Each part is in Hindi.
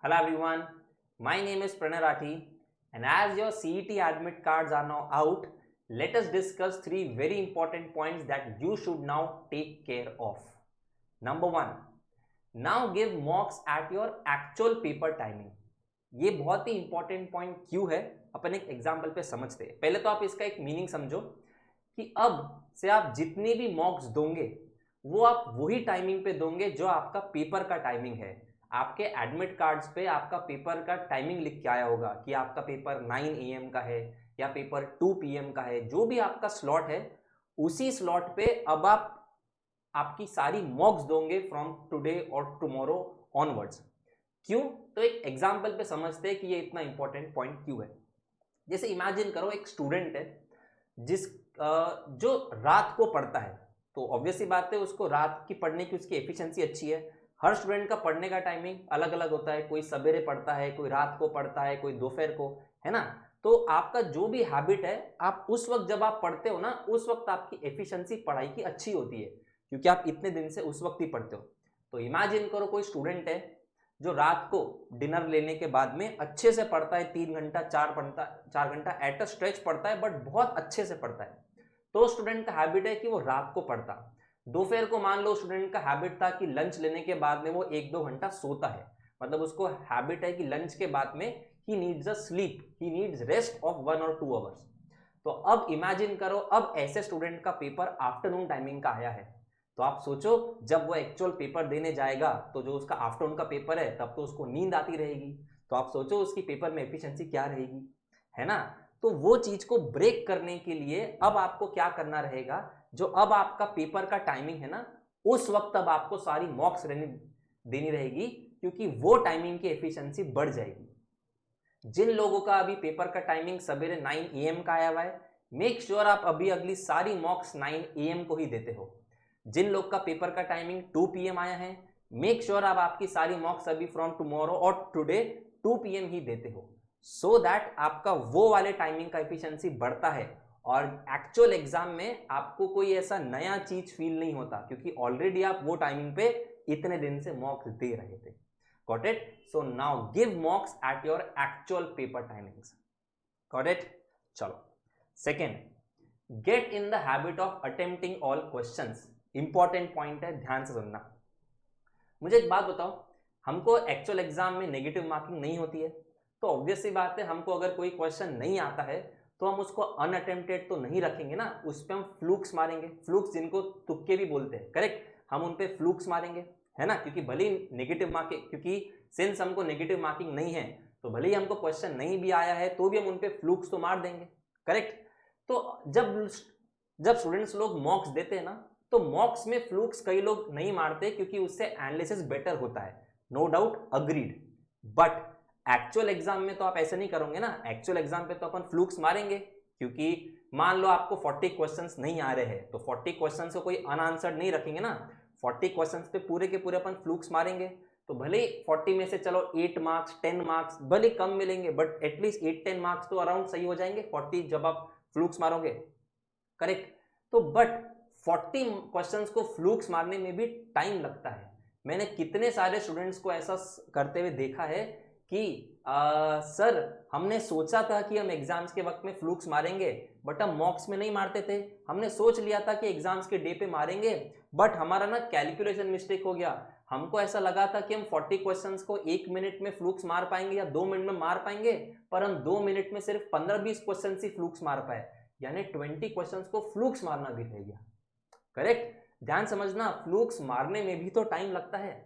Hello everyone, my name is Pranay Rathi and as your CET admit cards are now out, let us discuss three very important points that you should now take care of. Number one, now give mocks at your actual paper timing. ये बहुत ही इंपॉर्टेंट पॉइंट क्यों है अपन एक एग्जाम्पल पे समझते हैं। पहले तो आप इसका एक मीनिंग समझो कि अब से आप जितने भी मॉक्स दोगे वो आप वही टाइमिंग पे दोगे जो आपका पेपर का टाइमिंग है। आपके एडमिट कार्ड्स पे आपका पेपर का टाइमिंग लिख के आया होगा कि आपका पेपर 9 AM का है या पेपर 2 PM का है। जो भी आपका स्लॉट है उसी स्लॉट पे अब आप आपकी सारी मॉक्स दोगे फ्रॉम टुडे और टुमारो ऑनवर्ड्स। क्यों? तो एक एग्जाम्पल पे समझते हैं कि ये इतना इंपॉर्टेंट पॉइंट क्यों है। जैसे इमेजिन करो एक स्टूडेंट है जिस जो रात को पढ़ता है, तो ऑब्वियसली बात है उसको रात की पढ़ने की उसकी एफिशिएंसी अच्छी है। हर स्टूडेंट का पढ़ने का टाइमिंग अलग अलग होता है, कोई सवेरे पढ़ता है, कोई रात को पढ़ता है, कोई दोपहर को, है ना। तो आपका जो भी हैबिट है, आप उस वक्त जब आप पढ़ते हो ना, उस वक्त आपकी एफिशिएंसी पढ़ाई की अच्छी होती है क्योंकि आप इतने दिन से उस वक्त ही पढ़ते हो। तो इमेजिन करो कोई स्टूडेंट है जो रात को डिनर लेने के बाद में अच्छे से पढ़ता है, 3 घंटा 4 घंटा एट अ स्ट्रेच पढ़ता है, बट बहुत अच्छे से पढ़ता है। तो स्टूडेंट का हैबिट है कि वो रात को पढ़ता। दोपहर को मान लो स्टूडेंट का हैबिट था कि लंच लेने के बाद में वो 1-2 घंटा सोता है, मतलब उसको हैबिट है कि लंच के बाद में he needs a slip, he needs rest of 1 और 2 आवर्स। तो अब इमेजिन करो अब ऐसे स्टूडेंट का पेपर आफ्टरनून टाइमिंग का आया है, तो आप सोचो जब वो एक्चुअल पेपर देने जाएगा तो जो उसका आफ्टरनून का पेपर है तब तो उसको नींद आती रहेगी। तो आप सोचो उसकी पेपर में एफिशिएंसी क्या रहेगी, है ना। तो वो चीज को ब्रेक करने के लिए अब आपको क्या करना रहेगा, जो अब आपका पेपर का टाइमिंग है ना, उस वक्त अब आपको सारी मॉक्स देनी रहेगी क्योंकि वो टाइमिंग की एफिशिएंसी बढ़ जाएगी। जिन लोगों का अभी पेपर का टाइमिंग सवेरे 9 AM का आया हुआ है, मेक श्योर आप अभी अगली सारी मॉक्स 9 AM को ही देते हो। जिन लोग का पेपर का टाइमिंग 2 PM आया है, मेक श्योर आप आपकी सारी मॉक्स अभी फ्रॉम टुमारो और टुडे 2 PM ही देते हो, सो दैट आपका वो वाले टाइमिंग का एफिशिएंसी बढ़ता है और एक्चुअल एग्जाम में आपको कोई ऐसा नया चीज फील नहीं होता क्योंकि ऑलरेडी आप वो टाइमिंग पे इतने दिन से मॉक्स दे रहे थे। Got it? So now give mocks at your actual paper timings. Got it? चलो second, get in the habit of attempting all questions. Important point है, ध्यान से सुनना। मुझे एक बात बताओ, हमको एक्चुअल एग्जाम में नेगेटिव मार्किंग नहीं होती है, तो ऑब्वियस सी बात है हमको अगर कोई क्वेश्चन नहीं आता है तो हम उसको अनअटेम्प्टेड तो नहीं रखेंगे ना, उस पर हम फ्लूक्स मारेंगे। फ्लूक्स जिनको तुक्के भी बोलते हैं, करेक्ट, हम उन पे फ्लूक्स मारेंगे, है ना, क्योंकि भले ही नेगेटिव मार्किंग, क्योंकि सिंस हमको नेगेटिव मार्किंग नहीं है तो भले ही हमको क्वेश्चन नहीं भी आया है तो भी हम उन पे फ्लूक्स तो मार देंगे, करेक्ट। तो जब जब स्टूडेंट्स लोग मॉक्स देते हैं ना, तो मॉक्स में फ्लूक्स कई लोग नहीं मारते क्योंकि उससे एनालिसिस बेटर होता है, no doubt, agreed. But actual exam में तो आप ऐसे नहीं करोगे ना। एक्चुअल एग्जाम पे तो अपन फ्लूक्स मारेंगे क्योंकि मान लो आपको 40 क्वेश्चंस नहीं आ रहे हैं तो 40 क्वेश्चंस को कोई अनआंसर्ड नहीं रखेंगे ना। 40 क्वेश्चंस पे पूरे के पूरे अपन फ्लूक्स मारेंगे, तो भले 40 में से चलो 8 मार्क्स 10 मार्क्स भले कम मिलेंगे, बट एटलीस्ट 8-10 मार्क्स तो अराउंड सही हो जाएंगे 40 जब आप फ्लूक्स मारोगे, करेक्ट। तो बट 40 क्वेश्चंस को फ्लूक्स मारने में भी टाइम लगता है। मैंने कितने सारे स्टूडेंट्स को ऐसा करते हुए देखा है कि सर हमने सोचा था कि हम एग्जाम्स के वक्त में फ्लूक्स मारेंगे बट हम मॉक्स में नहीं मारते थे। हमने सोच लिया था कि एग्जाम्स के डे पे मारेंगे बट हमारा ना कैलकुलेशन मिस्टेक हो गया। हमको ऐसा लगा था कि हम 40 क्वेश्चंस को 1 मिनट में फ्लूक्स मार पाएंगे या 2 मिनट में मार पाएंगे, पर हम 2 मिनट में सिर्फ 15-20 क्वेश्चन ही फ्लूक्स मार पाए, यानी 20 क्वेश्चंस को फ्लूक्स मारना भी रह गया, करेक्ट। ध्यान समझना, फ्लूक्स मारने में भी तो टाइम लगता है।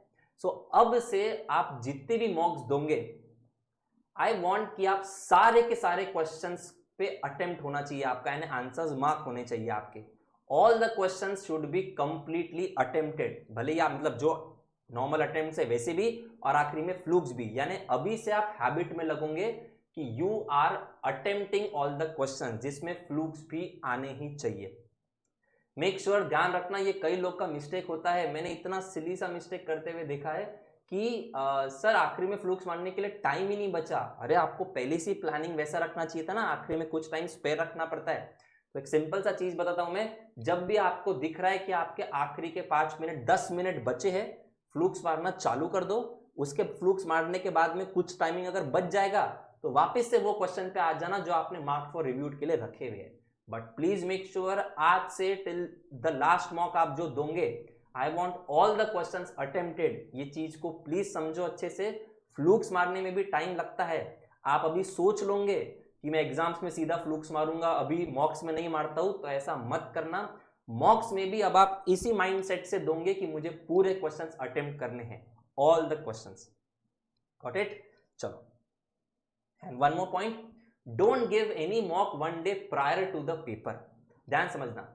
सो अब से आप जितने भी मॉक्स दोगे, आई वांट कि आप सारे के सारे क्वेश्चंस पे अटेम्प्ट होना चाहिए आपका, यानी आंसर्स मार्क होने चाहिए आपके। All the questions should be completely attempted, भले ही आप मतलब जो नॉर्मल अटेम्प्ट है वैसे भी, और आखिरी में फ्लूक्स भी, यानी अभी से आप हैबिट में लगोगे कि you are attempting all the questions, जिसमें फ्लूक्स भी आने ही चाहिए। मेक श्योर, ध्यान रखना, ये कई लोग का मिस्टेक होता है। मैंने इतना सिली सा मिस्टेक करते हुए देखा है कि सर आखिरी में फ्लूक्स मारने के लिए टाइम ही नहीं बचा। अरे आपको पहले से प्लानिंग वैसा रखना चाहिए था ना, आखिरी में कुछ टाइम स्पेयर रखना पड़ता है। तो एक सिंपल सा चीज बताता हूं मैं, जब भी आपको दिख रहा है कि आपके आखिरी के 5 मिनट 10 मिनट बचे हैं, फ्लूक्स मारना चालू कर दो। उसके फ्लूक्स मारने के बाद में कुछ टाइमिंग अगर बच जाएगा तो वापस से वो क्वेश्चन पे आ जाना जो आपने मार्क फॉर रिव्यूड के लिए रखे हुए हैं। बट प्लीज मेक श्योर आज से टिल द लास्ट मॉक आप जो दोगे, I want all the question attempted. ये चीज को प्लीज समझो अच्छे से, फ्लूक्स मारने में भी टाइम लगता है। आप अभी सोच लोगे कि मैं एग्जाम्स में सीधा फ्लूक्स मारूंगा, अभी मॉक्स में नहीं मारता हूं, तो ऐसा मत करना। मॉक्स में भी अब आप इसी माइंडसेट से दोगे कि मुझे पूरे क्वेश्चंस अटेम्प्ट करने हैं, all the questions. Got it? चलो, and one more point, don't give any mock one day prior to the paper. ध्यान समझना,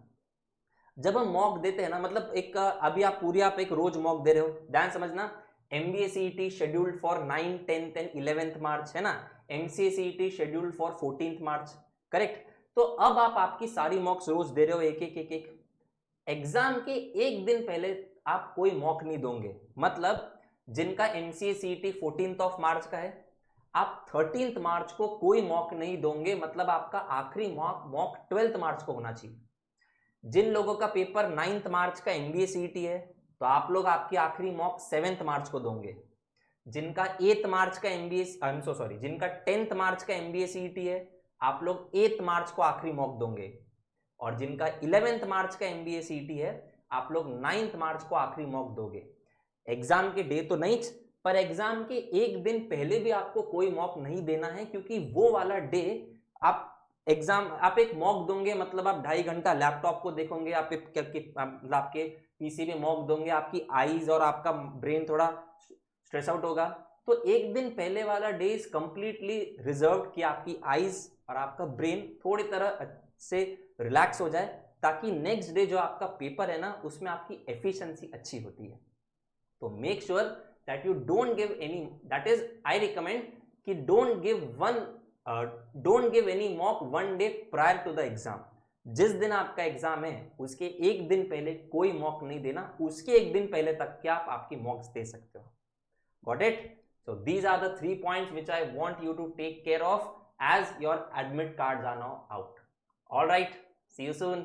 जब हम मॉक देते हैं ना, मतलब एक अभी आप एक रोज मॉक दे रहे हो, ध्यान समझना, MBA CET scheduled for 9, 10th and 11th मार्च है ना, MCA CET scheduled for 14th March, correct? तो अब आप आपकी सारी मॉक्स रोज दे रहे हो, एक एक एक। एग्जाम के एक दिन पहले आप कोई मॉक नहीं दोगे, मतलब जिनका MCA CET 14th of March का है, आप 13th मार्च को कोई मॉक नहीं दोगे, मतलब आपका आखिरी मॉक 12th मार्च को होना चाहिए। जिन लोगों का पेपर 9th मार्च का MBA CET है, तो आप लोग आपकी आखिरी मॉक 7th मार्च को दोगे। जिनका 8th मार्च का जिनका 10th मार्च का MBA CET है, आप लोग 8th मार्च को आखिरी मॉक दोगे। और जिनका 11th मार्च का MBA CET है, आप लोग 9th मार्च को आखिरी मॉक दोगे। एग्जाम के डे तो नहीं, पर एग्जाम के एक दिन पहले भी आपको कोई मॉक नहीं देना है, क्योंकि वो वाला डे आप एक मॉक दोगे, मतलब आप 2.5 घंटा लैपटॉप को देखोगे, आपके पीसी में मॉक दोगे, आपकी आईज और आपका ब्रेन थोड़ा स्ट्रेस आउट होगा। तो एक दिन पहले वाला डे इज कंप्लीटली रिजर्व कि आपकी आईज और आपका ब्रेन थोड़ी तरह से रिलैक्स हो जाए, ताकि नेक्स्ट डे जो आपका पेपर है ना, उसमें आपकी एफिशिएंसी अच्छी होती है। तो make sure that you don't give any, that is I recommend कि don't give any mock one day prior to the exam. जिस दिन आपका एग्जाम है उसके एक दिन पहले कोई मॉक नहीं देना, उसके एक दिन पहले तक क्या आप आपकी मॉक्स दे सकते हो। Got it? So these are the 3 points which I want you to take care of as your admit cards are now out. All right, see you soon.